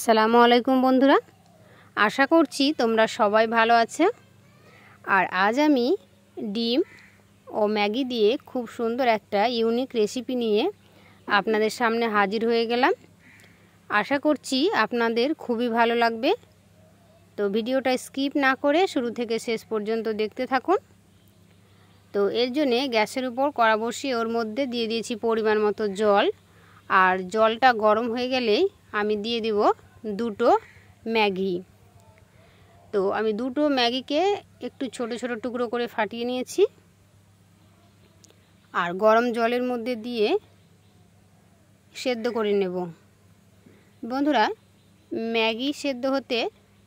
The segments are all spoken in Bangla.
আসসালামু আলাইকুম বন্ধুরা, আশা করছি তোমরা সবাই ভালো আছো। আর আজ আমি ডিম ও ম্যাগি দিয়ে খুব সুন্দর একটা ইউনিক রেসিপি নিয়ে আপনাদের সামনে হাজির হয়ে গেলাম। আশা করছি আপনাদের খুবই ভালো লাগবে। তো ভিডিওটা স্কিপ না করে শুরু থেকে শেষ পর্যন্ত দেখতে থাকুন। তো এর জন্যে গ্যাসের উপর কড়া বসিয়ে ওর মধ্যে দিয়ে দিয়েছি পরিমাণ মতো জল। আর জলটা গরম হয়ে গেলেই আমি দিয়ে দিব দুটো ম্যাগি। তো আমি দুটো ম্যাগিকে একটু ছোট ছোট টুকরো করে ফাটিয়ে নিয়েছি আর গরম জলের মধ্যে দিয়ে সেদ্ধ করে নেব। বন্ধুরা, ম্যাগি সেদ্ধ হতে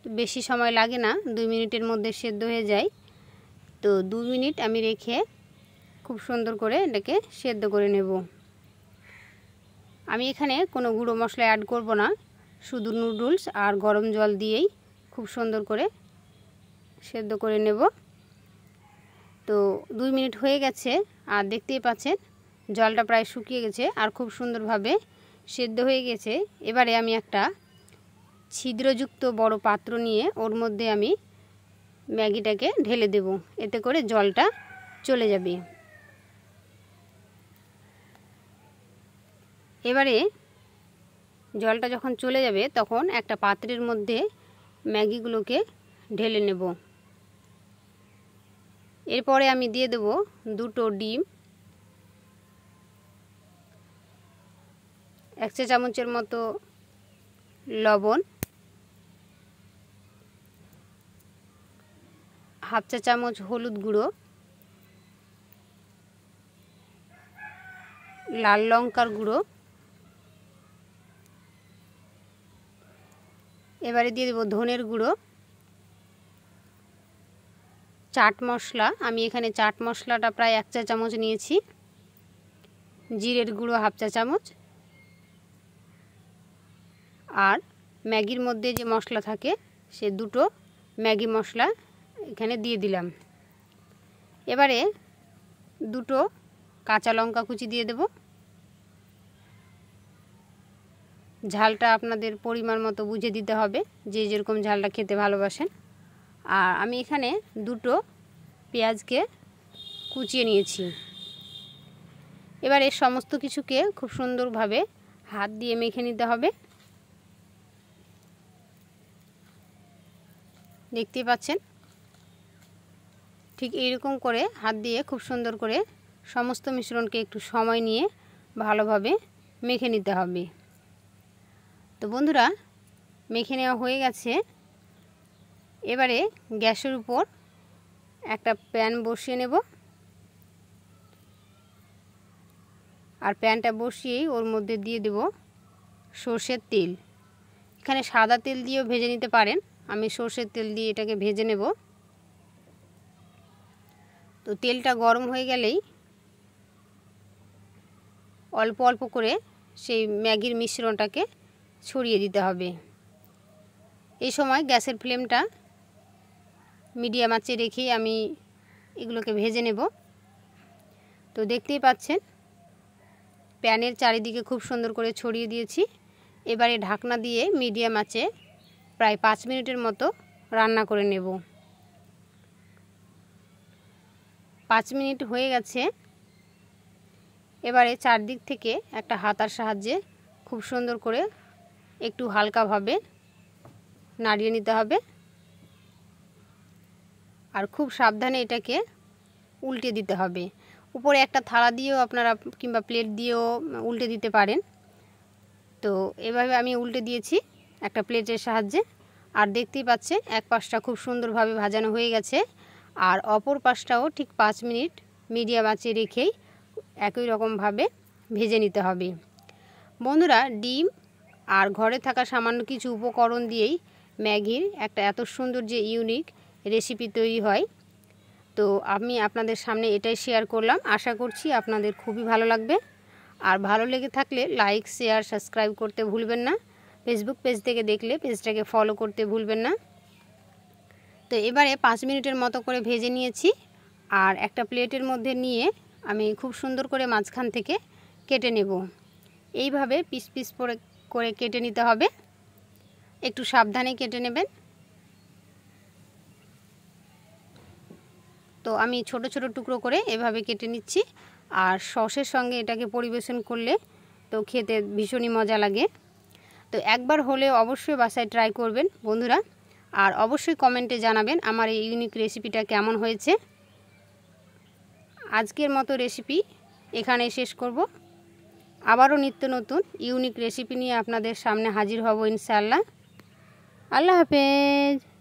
বেশি সময় লাগে না, 2 মিনিটের মধ্যে সেদ্ধ হয়ে যায়। তো 2 মিনিট আমি রেখে খুব সুন্দর করে এটাকে সেদ্ধ করে নেব। আমি এখানে কোনো গুঁড়ো মশলা অ্যাড করব না, শুধু নুডলস আর গরম জল দিয়েই খুব সুন্দর করে সেদ্ধ করে নেব। তো 2 মিনিট হয়ে গেছে আর দেখতেই পাচ্ছেন জলটা প্রায় শুকিয়ে গেছে আর খুব সুন্দরভাবে সেদ্ধ হয়ে গেছে। এবারে আমি একটা ছিদ্রযুক্ত বড় পাত্র নিয়ে ওর মধ্যে আমি ম্যাগিটাকে ঢেলে দেব, এতে করে জলটা চলে যাবে। এবারে জলটা যখন চলে যাবে তখন একটা পাত্রের মধ্যে ম্যাগিগুলোকে ঢেলে নেব। এরপরে আমি দিয়ে দেব দুটো ডিম, 1 চা চামচের মতো লবণ, 1/2 চা চামচ হলুদ গুঁড়ো, লাল লঙ্কার গুঁড়ো, এবারে দিয়ে দেব ধনের গুঁড়ো, চাট মশলা, আমি এখানে চাট মশলাটা প্রায় 1 চা চামচ নিয়েছি, জিরের গুঁড়ো 1/2 চা চামচ, আর ম্যাগির মধ্যে যে মশলা থাকে সে দুটো ম্যাগি মশলা এখানে দিয়ে দিলাম। এবারে দুটো কাঁচা লঙ্কা কুচি দিয়ে দেব। ঝালটা আপনাদের পরিমাণ মতো বুঝে দিতে হবে, যে যেরকম ঝালটা খেতে ভালোবাসেন। আর আমি এখানে দুটো পেঁয়াজকে কুচিয়ে নিয়েছি। এবার এই সমস্ত কিছুকে খুব সুন্দরভাবে হাত দিয়ে মেখে নিতে হবে। দেখতেই পাচ্ছেন ঠিক এইরকম করে হাত দিয়ে খুব সুন্দর করে সমস্ত মিশ্রণকে একটু সময় নিয়ে ভালোভাবে মেখে নিতে হবে। তো বন্ধুরা, মেখে নেওয়া হয়ে গেছে। এবারে গ্যাসের উপর একটা প্যান বসিয়ে নেব আর প্যানটা বসিয়েই ওর মধ্যে দিয়ে দেব সরষের তেল। এখানে সাদা তেল দিয়েও ভেজে নিতে পারেন, আমি সরষের তেল দিয়ে এটাকে ভেজে নেব। তো তেলটা গরম হয়ে গেলেই অল্প অল্প করে সেই ম্যাগির মিশ্রণটাকে ছড়িয়ে দিতে হবে। এই সময় গ্যাসের ফ্লেমটা মিডিয়াম আঁচে রেখেই আমি এগুলোকে ভেজে নেব। তো দেখতেই পাচ্ছেন প্যানের চারিদিকে খুব সুন্দর করে ছড়িয়ে দিয়েছি। এবারে ঢাকনা দিয়ে মিডিয়াম আঁচে প্রায় 5 মিনিটের মতো রান্না করে নেব। 5 মিনিট হয়ে গেছে। এবারে চারদিক থেকে একটা হাতার সাহায্যে খুব সুন্দর করে একটু হালকাভাবে নাড়িয়ে নিতে হবে আর খুব সাবধানে এটাকে উল্টে দিতে হবে। উপরে একটা থালা দিয়েও আপনারা কিংবা প্লেট দিয়েও উল্টে দিতে পারেন। তো এভাবে আমি উল্টে দিয়েছি একটা প্লেটের সাহায্যে। আর দেখতেই পাচ্ছেন এক পাশটা খুব সুন্দরভাবে ভাজানো হয়ে গেছে আর অপর পাশটাও ঠিক 5 মিনিট মিডিয়াম আঁচে রেখেই একই রকমভাবে ভেজে নিতে হবে। বন্ধুরা, ডিম আর ঘরে থাকা সামান্য কিছু উপকরণ দিয়েই ম্যাগির একটা এত সুন্দর যে ইউনিক রেসিপি তৈরি হয়। তো আমি আপনাদের সামনে এটাই শেয়ার করলাম। আশা করছি আপনাদের খুবই ভালো লাগবে। আর ভালো লেগে থাকলে লাইক, শেয়ার, সাবস্ক্রাইব করতে ভুলবেন না। ফেসবুক পেজ থেকে দেখলে পেজটাকে ফলো করতে ভুলবেন না। তো এবারে 5 মিনিটের মতো করে ভেজে নিয়েছি আর একটা প্লেটের মধ্যে নিয়ে আমি খুব সুন্দর করে মাঝখান থেকে কেটে নেব। এইভাবে পিস পিস করে কেটে নিতে হবে। একটু সাবধানে কেটে নেবেন। তো আমি ছোট ছোট টুকরো করে এভাবে কেটে নিচ্ছি। আর সসের সঙ্গে এটাকে পরিবেশন করলে তো খেতে ভীষণই মজা লাগে। তো একবার হলে অবশ্যই বাসায় ট্রাই করবেন বন্ধুরা, আর অবশ্যই কমেন্টে জানাবেন আমার এই ইউনিক রেসিপিটা কেমন হয়েছে। আজকের মতো রেসিপি এখানে শেষ করব। আবারও নিত্য নতুন ইউনিক রেসিপি নিয়ে আপনাদের সামনে হাজির হব ইনশাআল্লাহ। আল্লাহ হাফেজ।